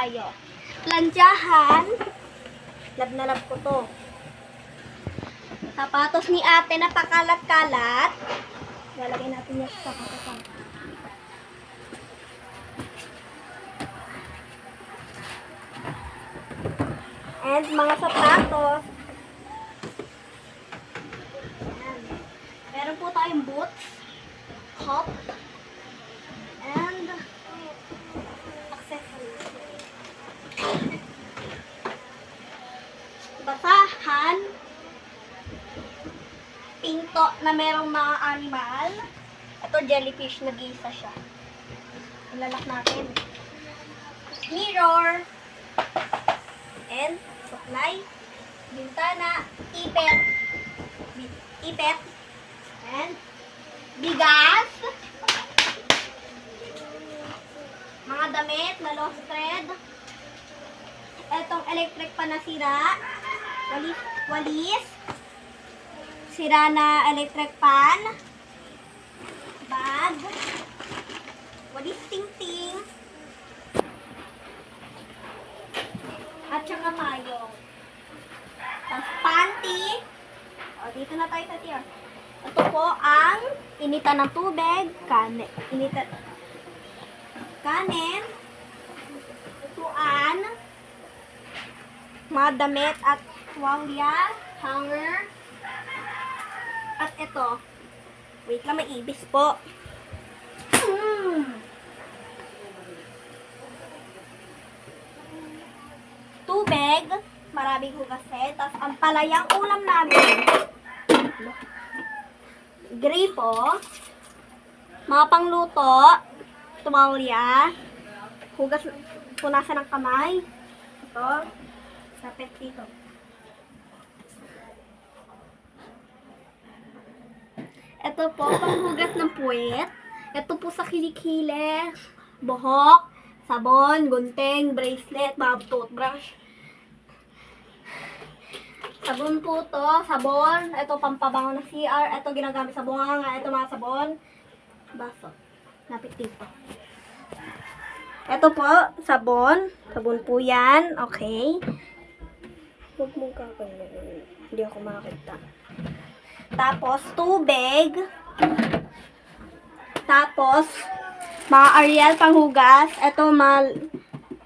tayo. Plantsahan. Lab na lab ko to. Sapatos ni ate na pakalat-kalat. Lalagay natin yung sapatos. And mga sapatos. Ayan. Meron po tayong boots. Hop. And accessories. Basahan. Pinto na merong mga animal. Ito jellyfish, nag-iisa siya. Ilalak natin. Mirror. And supply. Bintana. Ipet. Ipet. And bigas. Mga damit na lost thread. Etong electric pa na sira. Walis. Sira na electric pan. Bag. Walis ting-ting. At saka payong. Tapos panty. O, dito na tayo sa tier. Ito po ang initan ng tubig. Kanin. Upuan. Mga damit at tuwalya. Hanger. At ito. Wait lang, may ibis po. Tubig. Maraming hugasin. Tapos ang palayang ulam namin. Gripo. Mga pangluto. Tuwalya. Hugas. Punasan ng kamay. Ito. Sapit dito. Ito po, panghugas ng puwet. Ito po sa kilikili, buhok, sabon, gunting, bracelet, toothbrush. Sabon po to, sabon. Ito pampabango ng CR. Ito ginagamit sa bunganga. Ito mga sabon. Baso. Lapit dito. Ito po, sabon. Sabon po yan. Okay. Huwag mong kakanyan. Hindi ako makakita. Tapos, tubig. Tapos, mga Ariel panghugas. Ito,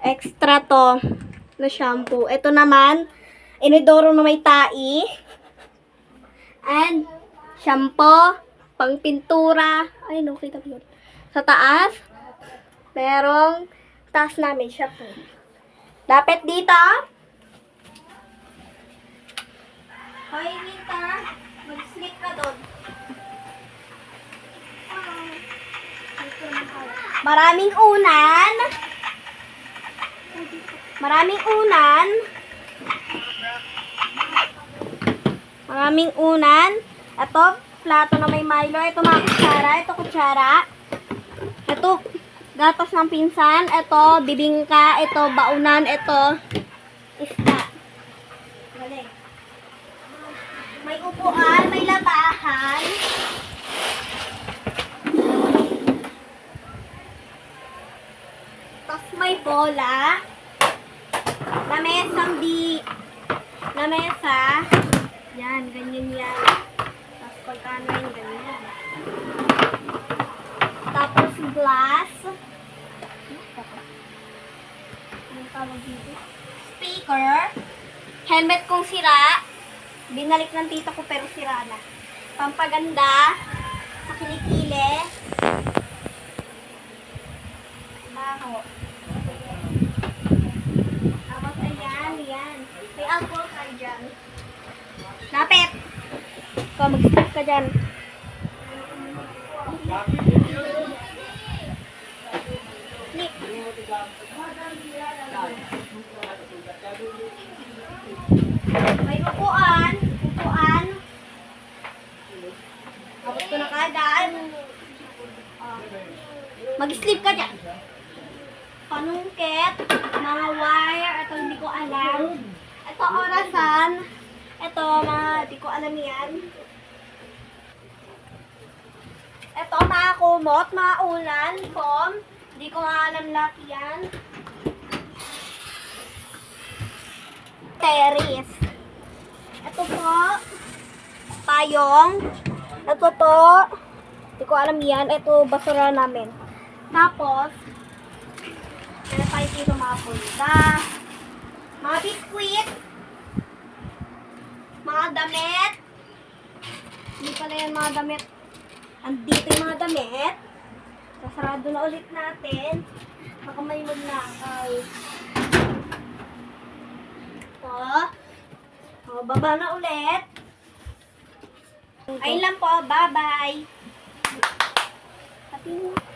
extra to na shampoo. Ito naman, inidoro na may tai. And, shampoo, pang pintura. Ay, no, kita po yun. Sa taas, merong taas namin shampoo. Dapat dito. Hoy, winter. Mag-sleep ka doon. Maraming unan. Maraming unan. Maraming unan. Ito, plato na may Milo. Ito mga kutsara. Ito kutsara. Ito, gatas ng pinsan. Ito, bibingka. Ito, baunan. Ito, isda. Galing. May upuan, may labahan. Tapos may bola. Lamesa. Yan, ganyan yan. Tapos pagkano yung ganyan. Tapos glass. Anong tawag dito? Speaker. Helmet kung sira. Binalik ng tita ko pero sira na. Pampaganda. Sa kilikili. Baho. Tapos ayan, yan. May alcohol ka dyan. Lapit! Ikaw, mag-stop ka dyan. Nick. May upuan. Tapos ko na kagad. Mag-sleep ka dyan. Panungkit. Mga wire. Ito hindi ko alam. Ito orasan. Ito hindi ko alam yan. Ito mga kumot. Mga ulan. Hindi ko alam lahat yan. terrace. Ito po, payong. Ito po, hindi ko alam yan. Ito, basura namin. Tapos, meron tayo dito mga pulga, mga biskwit, mga damit. Hindi pala yan mga damit. Andito yung mga damit. Sasarado na ulit natin. Baka may magnakaw. Baba na ulit. Ayun lang po. Bye-bye. Happy